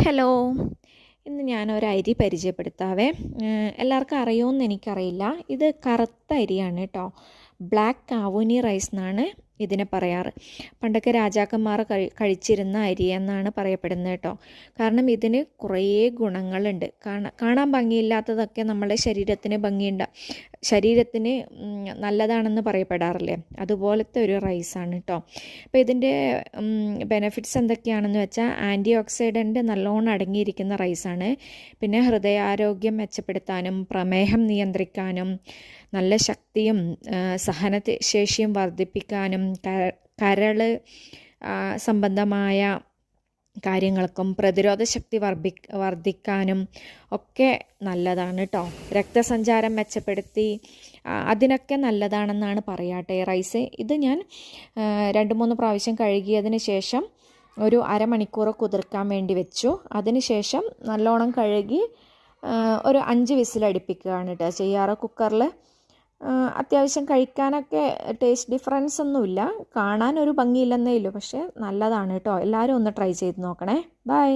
Hello, ഇന്ന് ഞാനൊരു അരി പരിചയപ്പെടുത്താവേ. എല്ലാവർക്കും അറിയുമെന്ന് എനിക്കറിയില്ല. ഇത് കറുത്ത അരിയാണ് കേട്ടോ. ബ്ലാക്ക് കാവുനി റൈസ് എന്നാണ് ഇതിനെ പറയാറ്. പണ്ടൊക്കെ രാജാക്കന്മാർ കഴിച്ചിരുന്ന അരി എന്നാണ് പറയപ്പെടുന്നത് കേട്ടോ. കാരണം ഇതിന് കുറേ ഗുണങ്ങളുണ്ട്. കാണാൻ ഭംഗിയില്ലാത്തതൊക്കെ നമ്മുടെ ശരീരത്തിന് നല്ലതാണെന്ന് പറയപ്പെടാറില്ലേ, അതുപോലത്തെ ഒരു റൈസാണ് കേട്ടോ. അപ്പോൾ ഇതിൻ്റെ ബെനഫിറ്റ്സ് എന്തൊക്കെയാണെന്ന് വെച്ചാൽ ആൻറ്റി ഓക്സിഡൻറ്റ് നല്ലോണം അടങ്ങിയിരിക്കുന്ന റൈസാണ്. പിന്നെ ഹൃദയാരോഗ്യം മെച്ചപ്പെടുത്താനും പ്രമേഹം നിയന്ത്രിക്കാനും നല്ല ശക്തിയും സഹനശേഷിയും വർദ്ധിപ്പിക്കാനും കരൾ സംബന്ധമായ കാര്യങ്ങൾക്കും പ്രതിരോധ ശക്തി വർദ്ധിക്കാനും ഒക്കെ നല്ലതാണ് കേട്ടോ. രക്തസഞ്ചാരം മെച്ചപ്പെടുത്തി അതിനൊക്കെ നല്ലതാണെന്നാണ് പറയാട്ടെ റൈസ്. ഇത് ഞാൻ 2-3 പ്രാവശ്യം കഴുകിയതിന് ശേഷം ഒരു അരമണിക്കൂർ കുതിർക്കാൻ വേണ്ടി വെച്ചു. അതിന് ശേഷം നല്ലോണം കഴുകി ഒരു 5 വിസിലടുപ്പിക്കുകയാണ് കേട്ടോ ചെയ്യാറ് കുക്കറിൽ. അത്യാവശ്യം കഴിക്കാനൊക്കെ ടേസ്റ്റ് ഡിഫറൻസ് ഒന്നുമില്ല, കാണാനൊരു ഭംഗിയില്ലെന്നേ ഉള്ളൂ, പക്ഷേ നല്ലതാണ് കേട്ടോ. എല്ലാവരും ഒന്ന് ട്രൈ ചെയ്ത് നോക്കണേ. ബൈ.